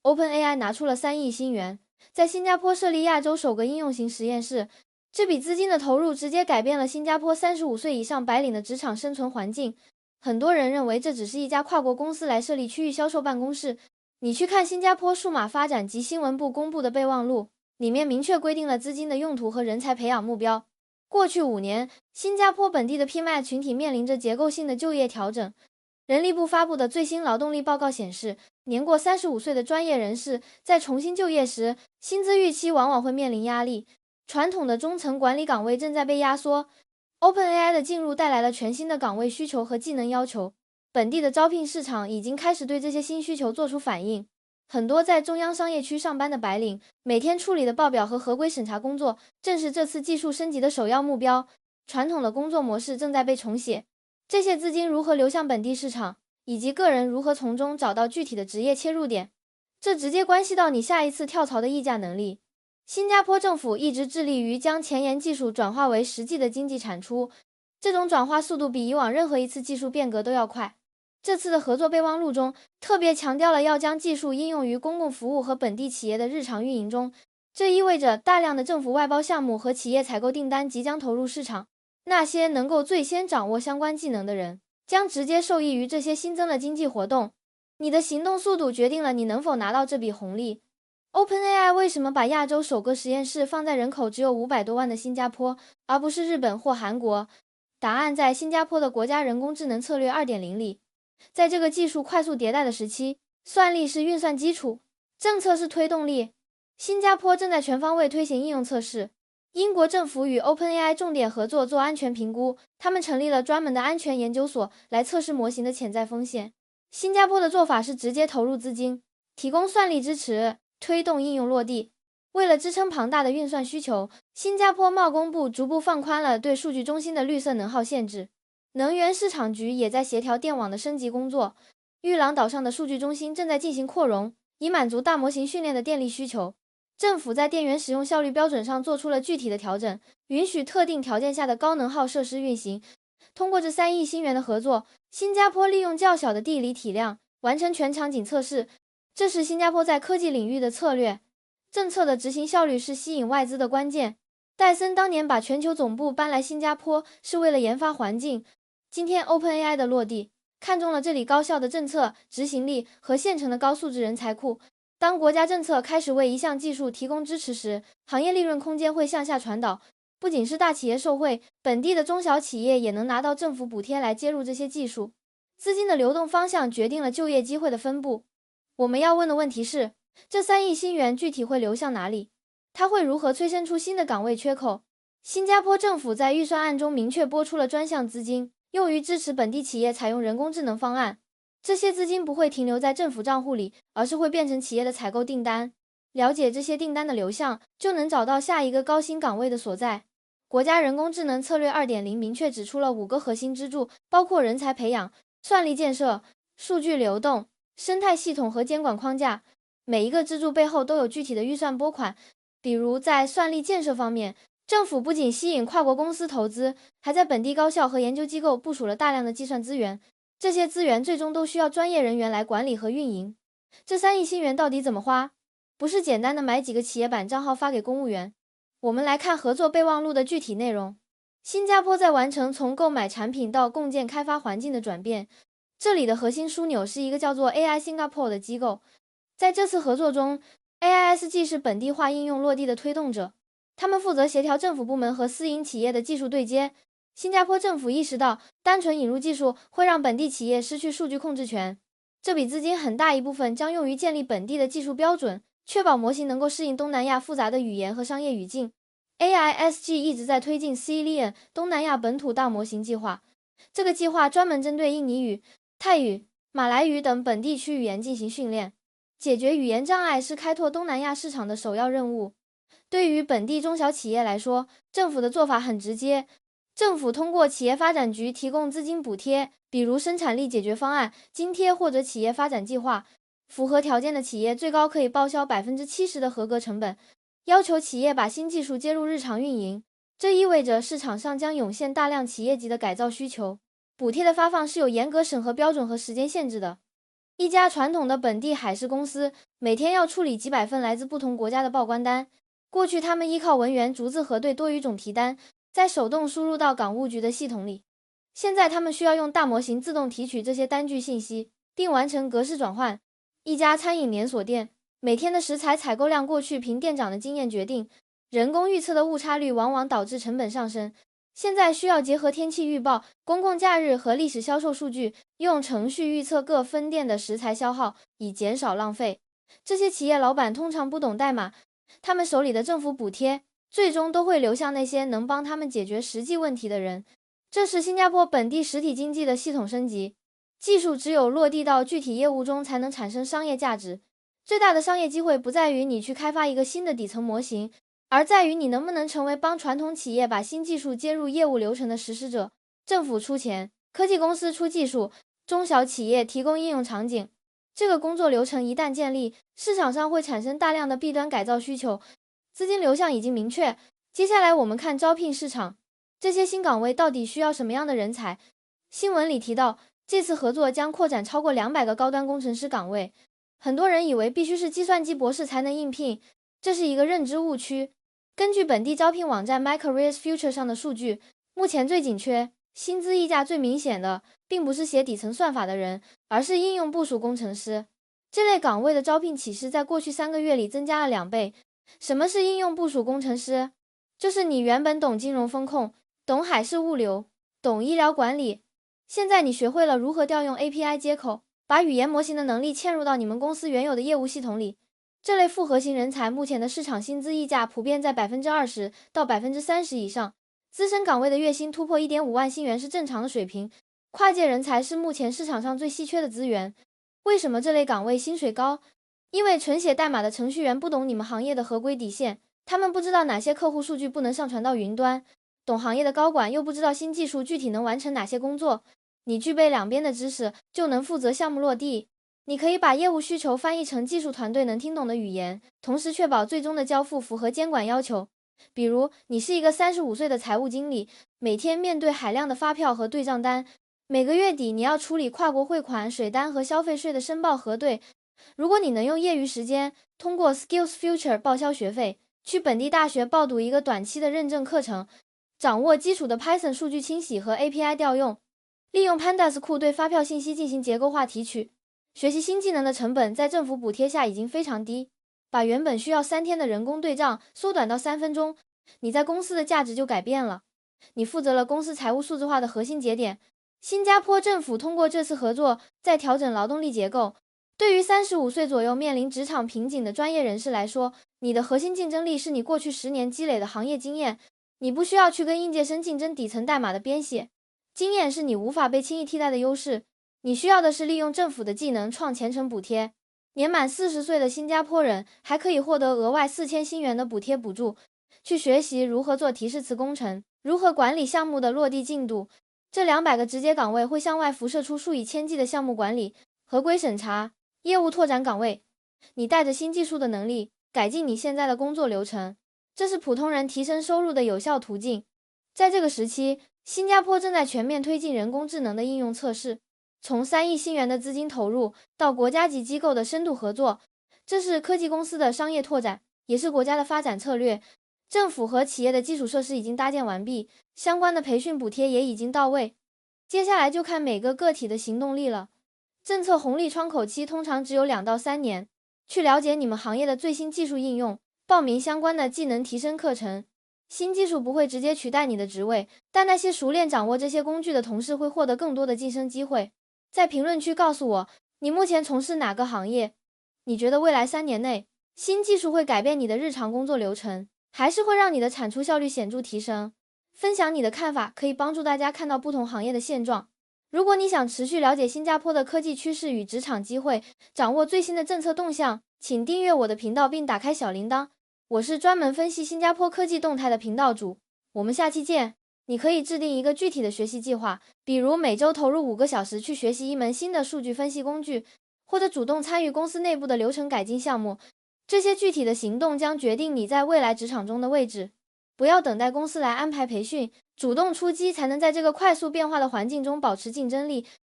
OpenAI 拿出了3亿新元，在新加坡设立亚洲首个应用型实验室。这笔资金的投入直接改变了新加坡35岁以上白领的职场生存环境。很多人认为这只是一家跨国公司来设立区域销售办公室。你去看新加坡数码发展及新闻部公布的备忘录，里面明确规定了资金的用途和人才培养目标。过去5年，新加坡本地的 PMI 群体面临着结构性的就业调整。人力部发布的最新劳动力报告显示，年过35岁的专业人士在重新就业时，薪资预期往往会面临压力。传统的中层管理岗位正在被压缩。OpenAI 的进入带来了全新的岗位需求和技能要求，本地的招聘市场已经开始对这些新需求做出反应。很多在中央商业区上班的白领，每天处理的报表和合规审查工作，正是这次技术升级的首要目标。传统的工作模式正在被重写，这些资金如何流向本地市场，以及个人如何从中找到具体的职业切入点，这直接关系到你下一次跳槽的议价能力。新加坡政府一直致力于将前沿技术转化为实际的经济产出，这种转化速度比以往任何一次技术变革都要快。这次的合作备忘录中特别强调了要将技术应用于公共服务和本地企业的日常运营中，这意味着大量的政府外包项目和企业采购订单即将投入市场。那些能够最先掌握相关技能的人，将直接受益于这些新增的经济活动。你的行动速度决定了你能否拿到这笔红利。OpenAI 为什么把亚洲首个实验室放在人口只有500多万的新加坡，而不是日本或韩国？答案在新加坡的国家人工智能策略 2.0 里。在这个技术快速迭代的时期，算力是运算基础，政策是推动力。新加坡正在全方位推行应用测试。英国政府与 OpenAI 重点合作做安全评估，他们成立了专门的安全研究所来测试模型的潜在风险。新加坡的做法是直接投入资金，提供算力支持，推动应用落地。为了支撑庞大的运算需求，新加坡贸工部逐步放宽了对数据中心的绿色能耗限制。能源市场局也在协调电网的升级工作。玉郎岛上的数据中心正在进行扩容，以满足大模型训练的电力需求。政府在电源使用效率标准上做出了具体的调整，允许特定条件下的高能耗设施运行。通过这3亿新元的合作，新加坡利用较小的地理体量完成全场景测试，这是新加坡在科技领域的策略。政策的执行效率是吸引外资的关键。戴森当年把全球总部搬来新加坡是为了研发环境。今天 OpenAI 的落地，看中了这里高效的政策执行力和现成的高素质人才库。当国家政策开始为一项技术提供支持时，行业利润空间会向下传导。不仅是大企业受惠，本地的中小企业也能拿到政府补贴来接入这些技术。资金的流动方向决定了就业机会的分布。我们要问的问题是，这3亿新元具体会流向哪里？它会如何催生出新的岗位缺口？新加坡政府在预算案中明确拨出了专项资金，用于支持本地企业采用人工智能方案。这些资金不会停留在政府账户里，而是会变成企业的采购订单。了解这些订单的流向，就能找到下一个高薪岗位的所在。国家人工智能策略 2.0 明确指出了5个核心支柱，包括人才培养、算力建设、数据流动、生态系统和监管框架。每一个支柱背后都有具体的预算拨款。比如在算力建设方面，政府不仅吸引跨国公司投资，还在本地高校和研究机构部署了大量的计算资源。这些资源最终都需要专业人员来管理和运营。这3亿新元到底怎么花？不是简单的买几个企业版账号发给公务员。我们来看合作备忘录的具体内容。新加坡在完成从购买产品到共建开发环境的转变，这里的核心枢纽是一个叫做 AI Singapore 的机构。在这次合作中， AISG 是本地化应用落地的推动者，他们负责协调政府部门和私营企业的技术对接。新加坡政府意识到，单纯引入技术会让本地企业失去数据控制权。这笔资金很大一部分将用于建立本地的技术标准，确保模型能够适应东南亚复杂的语言和商业语境。AISG 一直在推进 CLIAN 东南亚本土大模型计划，这个计划专门针对印尼语、泰语、马来语等本地区语言进行训练。解决语言障碍是开拓东南亚市场的首要任务。对于本地中小企业来说，政府的做法很直接。政府通过企业发展局提供资金补贴，比如生产力解决方案、津贴或者企业发展计划。符合条件的企业最高可以报销 70% 的合格成本，要求企业把新技术接入日常运营。这意味着市场上将涌现大量企业级的改造需求。补贴的发放是有严格审核标准和时间限制的。一家传统的本地海事公司每天要处理几百份来自不同国家的报关单。过去他们依靠文员逐字核对多语种提单，再手动输入到港务局的系统里。现在他们需要用大模型自动提取这些单据信息，并完成格式转换。一家餐饮连锁店每天的食材采购量过去凭店长的经验决定，人工预测的误差率往往导致成本上升。现在需要结合天气预报、公共假日和历史销售数据，用程序预测各分店的食材消耗，以减少浪费。这些企业老板通常不懂代码，他们手里的政府补贴最终都会流向那些能帮他们解决实际问题的人。这是新加坡本地实体经济的系统升级。技术只有落地到具体业务中才能产生商业价值。最大的商业机会不在于你去开发一个新的底层模型，而在于你能不能成为帮传统企业把新技术接入业务流程的实施者。政府出钱，科技公司出技术，中小企业提供应用场景。这个工作流程一旦建立，市场上会产生大量的弊端改造需求，资金流向已经明确。接下来我们看招聘市场，这些新岗位到底需要什么样的人才？新闻里提到，这次合作将扩展超过200个高端工程师岗位。很多人以为必须是计算机博士才能应聘，这是一个认知误区。根据本地招聘网站 MyCareersFuture 上的数据，目前最紧缺、薪资溢价最明显的，并不是写底层算法的人，而是应用部署工程师。这类岗位的招聘启事在过去3个月里增加了2倍。什么是应用部署工程师？就是你原本懂金融风控，懂海事物流，懂医疗管理，现在你学会了如何调用 API 接口，把语言模型的能力嵌入到你们公司原有的业务系统里。这类复合型人才目前的市场薪资溢价普遍在 20% 到 30% 以上，资深岗位的月薪突破 1.5 万新元是正常的水平。跨界人才是目前市场上最稀缺的资源。为什么这类岗位薪水高？因为纯写代码的程序员不懂你们行业的合规底线，他们不知道哪些客户数据不能上传到云端，懂行业的高管又不知道新技术具体能完成哪些工作。你具备两边的知识，就能负责项目落地。你可以把业务需求翻译成技术团队能听懂的语言，同时确保最终的交付符合监管要求。比如，你是一个35岁的财务经理，每天面对海量的发票和对账单，每个月底你要处理跨国汇款、水单和消费税的申报核对。如果你能用业余时间，通过 SkillsFuture 报销学费，去本地大学报读一个短期的认证课程，掌握基础的 Python 数据清洗和 API 调用，利用 Pandas 库对发票信息进行结构化提取。学习新技能的成本在政府补贴下已经非常低，把原本需要3天的人工对账缩短到3分钟，你在公司的价值就改变了。你负责了公司财务数字化的核心节点。新加坡政府通过这次合作在调整劳动力结构，对于35岁左右面临职场瓶颈的专业人士来说，你的核心竞争力是你过去10年积累的行业经验。你不需要去跟应届生竞争底层代码的编写，经验是你无法被轻易替代的优势。你需要的是利用政府的技能创前程补贴。年满40岁的新加坡人还可以获得额外4000新元的补贴补助，去学习如何做提示词工程，如何管理项目的落地进度。这200个直接岗位会向外辐射出数以千计的项目管理、合规审查、业务拓展岗位。你带着新技术的能力，改进你现在的工作流程，这是普通人提升收入的有效途径。在这个时期，新加坡正在全面推进人工智能的应用测试。从3亿新元的资金投入到国家级机构的深度合作，这是科技公司的商业拓展，也是国家的发展策略。政府和企业的基础设施已经搭建完毕，相关的培训补贴也已经到位。接下来就看每个个体的行动力了。政策红利窗口期通常只有2到3年，去了解你们行业的最新技术应用，报名相关的技能提升课程。新技术不会直接取代你的职位，但那些熟练掌握这些工具的同事会获得更多的晋升机会。在评论区告诉我，你目前从事哪个行业？你觉得未来3年内，新技术会改变你的日常工作流程，还是会让你的产出效率显著提升？分享你的看法，可以帮助大家看到不同行业的现状。如果你想持续了解新加坡的科技趋势与职场机会，掌握最新的政策动向，请订阅我的频道并打开小铃铛。我是专门分析新加坡科技动态的频道主，我们下期见。你可以制定一个具体的学习计划，比如每周投入5个小时去学习一门新的数据分析工具，或者主动参与公司内部的流程改进项目。这些具体的行动将决定你在未来职场中的位置。不要等待公司来安排培训，主动出击才能在这个快速变化的环境中保持竞争力。